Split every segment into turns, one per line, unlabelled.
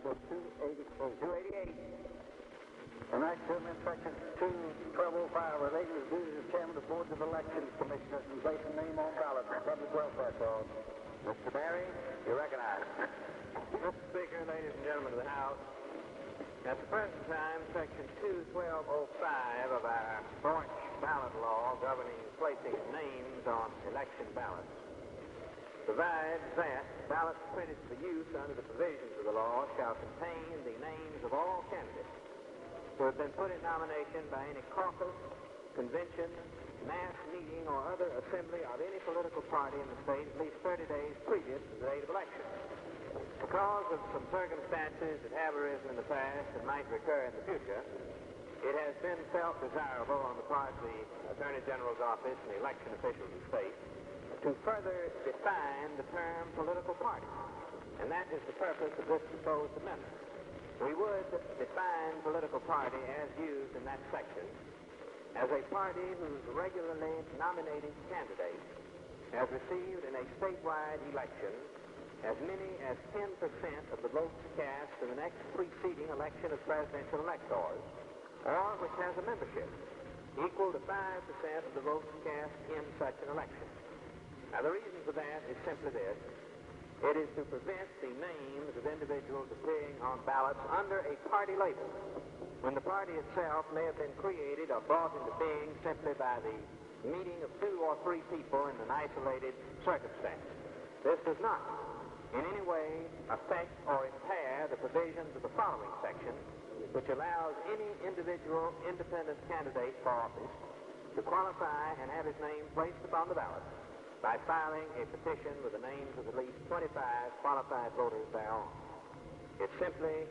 Bill 288.
288.
An act to amend Section 21205 relating to the duties of Chairman of the Board of Elections Commissioners and place a name on ballot for public welfare cause.
Mr. Barry, you're recognized.
Mr. Speaker, ladies and gentlemen of the House, at the present time, Section 21205 of our branch ballot law governing placing of names on election ballots provides that ballots printed for use under the provisions of the law shall contain the names of all candidates who have been put in nomination by any caucus, convention, mass meeting, or other assembly of any political party in the state at least 30 days previous to the date of election. Because of some circumstances that have arisen in the past and might recur in the future, it has been felt desirable on the part of the Attorney General's office and the election officials of the state to further define the term political party. And that is the purpose of this proposed amendment. We would define political party as used in that section as a party whose regularly nominated candidate has received in a statewide election as many as 10% of the votes cast in the next preceding election of presidential electors, or which has a membership equal to 5% of the votes cast in such an election. Now, the reason for that is simply this. It is to prevent the names of individuals appearing on ballots under a party label, when the party itself may have been created or brought into being simply by the meeting of 2 or 3 people in an isolated circumstance. This does not in any way affect or impair the provisions of the following section, which allows any individual independent candidate for office to qualify and have his name placed upon the ballot by filing a petition with the names of at least 25 qualified voters thereon. It simply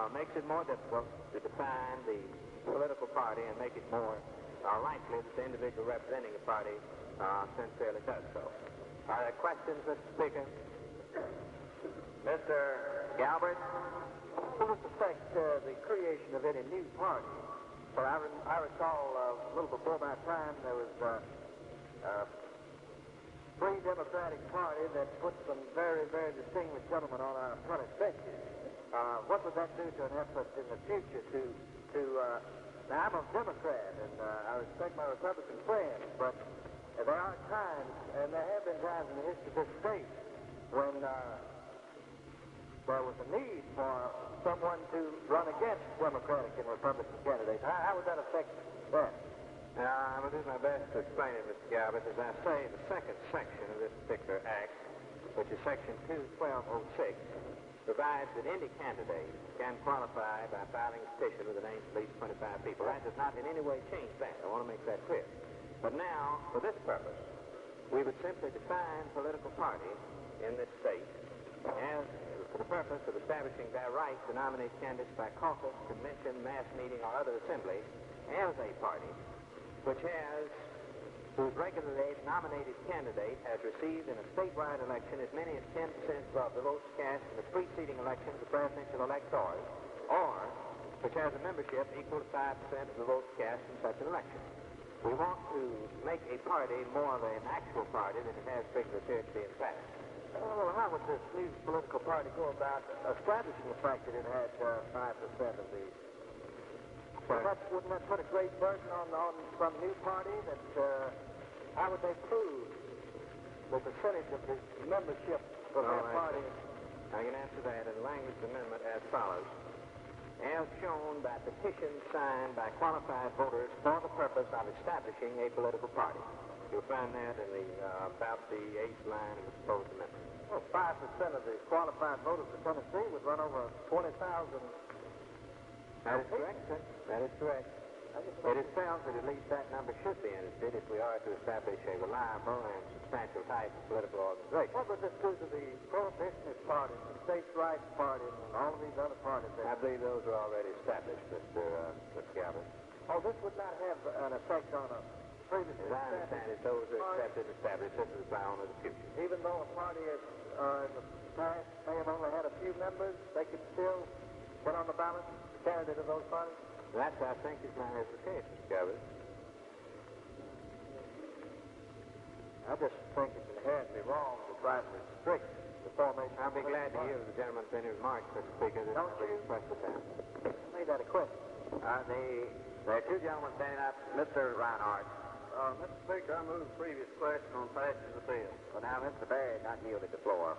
makes it more difficult to define the political party and make it more likely that the individual representing the party sincerely does so. Are there questions, Mr. Speaker? Mr. Galbert?
Will this affect the creation of any new party? Well, I recall a little before my time there was Free Democratic Party that put some very, very distinguished gentlemen on our appellate benches. What would that do to an effort in the future now, I'm a Democrat, and I respect my Republican friends, but there are times, and there have been times in the history of this state, when there was a need for someone to run against Democratic and Republican candidates. How would that affect that?
I will do my best to explain it, Mr. Galbert. As I say, the second section of this particular act, which is Section 21206, provides that any candidate can qualify by filing a petition with the names of at least 25 people. That does not in any way change that. I want to make that clear. But now, for this purpose, we would simply define political party in this state as for the purpose of establishing their right to nominate candidates by caucus, convention, mass meeting, or other assembly as a party whose regularly nominated candidate has received in a statewide election as many as 10% of the votes cast in the preceding elections of presidential electors, or which has a membership equal to 5% of the votes cast in such an election. We want to make a party more of an actual party than it has strictly appeared to be in fact.
Well, how would this new political party go about establishing the fact that it had 5% of the... Wouldn't that put a great burden on some new party? How would they prove the percentage of the membership of their party?
I can answer that in the language of the amendment as follows. As shown by petitions signed by qualified voters for the purpose of establishing a political party. You'll find that in about the 8th line of the proposed amendment.
Well, 5% of the qualified voters of Tennessee would run over 20,000.
That is correct, sir. That is correct. It is felt that at least that number should be entered if we are to establish a reliable and substantial type of political organization.
What would this do to the Prohibitionist Party, the States' Rights Party, and all of these other parties?
I believe those are already established, Mr. Galvin.
Oh, this would not have an effect on a previously
established... As I understand it, those are accepted and established. This is apply only to the future.
Even though a party in the past may have only had a few members, they could still put on the ballot the candidate of those parties?
That, I think, is not the case, Mr. Galvin.
I just think it's inherently wrong to try to restrict the formation.
I'll be glad to hear the gentleman's any remarks, Mr. Speaker. This
Don't
is the
you?
question time.
Made that a question.
There are two gentlemen standing up. Mr. Reinhardt.
Mr. Speaker, I move the previous question on passage of the bill.
Well, now, Mr. Barry not yielded the floor.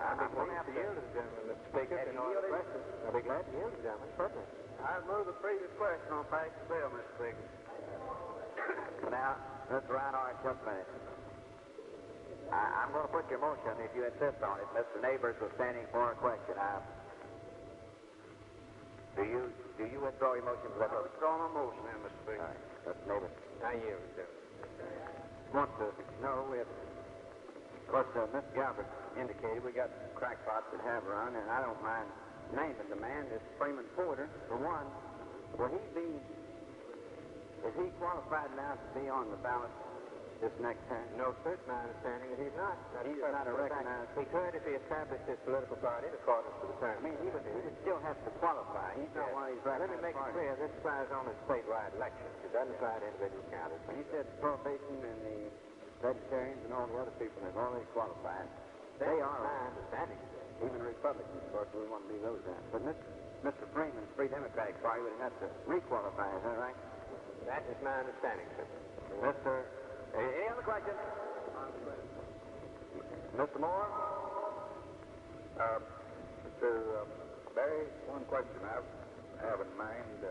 I'll be
I'm
glad to
going
yield to the gentleman, Mr. Speaker,
Have
in
you
order to
yielded?
question. I'll be glad to yield to the gentleman, certainly. I move the previous question on passage of the bill, Mr. Speaker.
Now, Mr. Reinhardt, just a minute. I'm going to put your motion if you insist on it. Mr. Neighbors was standing for a question. Do you withdraw your motion for that?
I withdraw my motion then, Mr. Speaker.
All right, Mr. Neighbors.
I yield, sir.
Want to know if, of course, Mr. Galbraith indicated we got crackpots that have run, and I don't mind naming the man, this Freeman Porter, for one. Is he qualified now to be on the ballot this next term?
No, sir, it's my understanding that he's not.
He's not a recognized.
He could if he established his political party in accordance with the terms.
I mean, he would still have to qualify. He's not one of these
Let
recognized
me make it
parties.
clear, this applies only to statewide elections. It doesn't apply to individual counties.
He said prohibition and the vegetarians and all the other people have already qualified. They are
my understanding.
even Republicans, of course, we want to leave those out. But Mr. Freeman's Free Democratic Party would have to requalify, is that right?
That is my understanding, sir.
Any other questions? Mr. Moore?
Mr. Barry, one question I have in mind.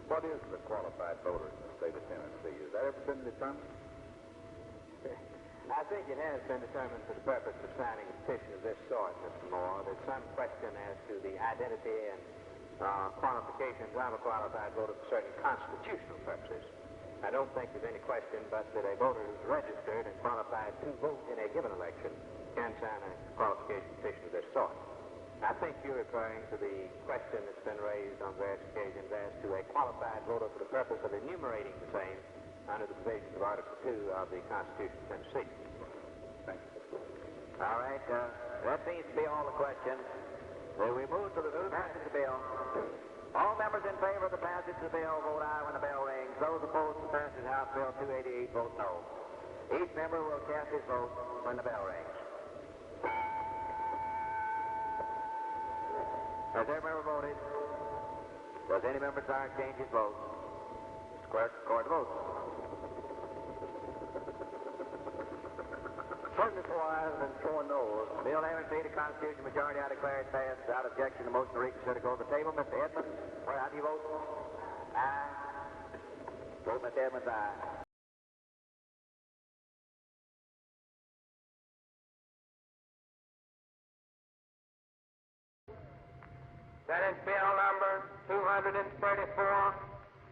What is the qualified voter in the state of Tennessee? Has that ever been determined?
I think it has been determined for the purpose of signing a petition of this sort, Mr. Moore. There's some question as to the identity and qualifications of a qualified voter for certain constitutional purposes. I don't think there's any question but that a voter who's registered and qualified to vote in a given election can sign a qualification petition of this sort. I think you're referring to the question that's been raised on various occasions as to a qualified voter for the purpose of enumerating the same under the provisions of Article 2 of the Constitution of Tennessee.
Thank you.
All right. That seems to be all the questions. Then we move to the passage of the bill. All members in favor of the passage of the bill vote aye when the bell rings. Those opposed to the passage of House Bill 288 vote no. Each member will cast his vote when the bell rings. Has every member voted? Does any member desire to change his vote? Mr. Clerk, record the vote.
74 ayes and 4 noes.
Bill having received a Constitution majority, I declare it passed. Without objection, the motion to reconsider goes to the table. Mr. Edmonds, how do you vote? Aye. Vote, Mr. Edmonds, aye.
Senate Bill number 234,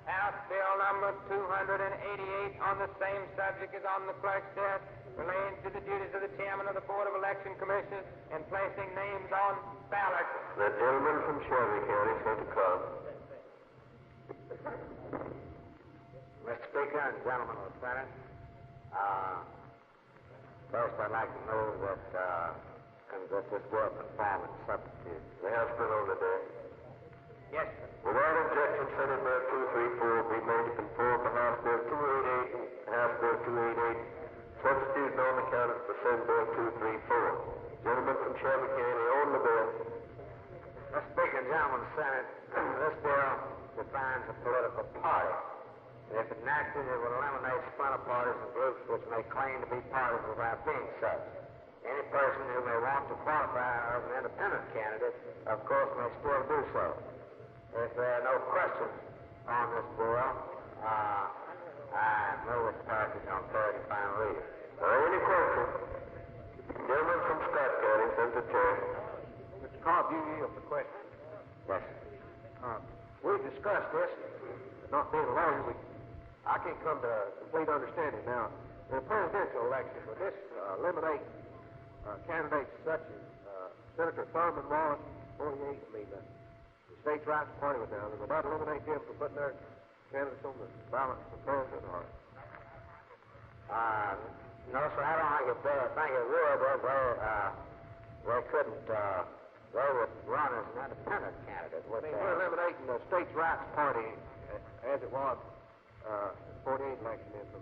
House Bill number 288 on the same subject as on the clerk's desk, relating to the duties of the chairman of the Board of Election Commissioners and placing names on ballot.
The gentleman from Shelby County so to come.
Mr. Speaker and gentlemen of the Senate, first I'd like to move that this bill conform and substitute.
The House bill on the desk.
Yes, sir.
Without objection, Senate Bill 234 be made to conform to House Bill 288 and House Bill 288, substituted on account of the Senate Bill 234. Gentleman from Shelby County on the bill.
Mr. Speaker and gentlemen of the Senate, this bill defines a political party. If enacted, it will eliminate splinter parties and groups which may claim to be parties without being such. Any person who may want to qualify as an independent candidate, of course, may still do so. If there are no questions on this bill, I move its passage on third and final reading.
Are there any questions? Gentleman from Scott County, Senator Chair.
Mr. Cobb, you yield the question.
Yes,
We've discussed this. Not being a lawyer, I can't come to a complete understanding now. In a presidential election, would this eliminate candidates such as Senator Thurman Morris, 48, the States' Rights Party would that eliminate them from putting their candidates on the ballot for president? Or
no, sir, I don't think it would. I think it would. They couldn't, they would run as an independent candidate.
I mean, we're eliminating the States' Rights Party as it was 48 election in from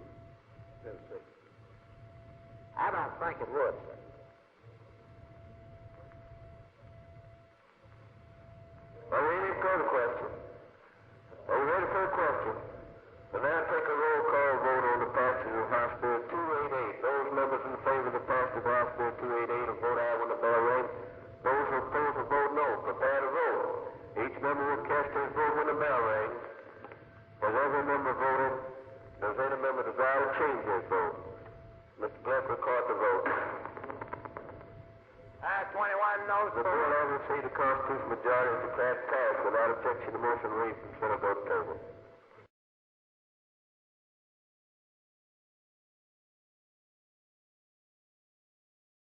Tennessee.
I don't think it would, sir. everyone knows
The bill having received a constitutional majority is declared passed without objection. The motion reads from Senate vote table.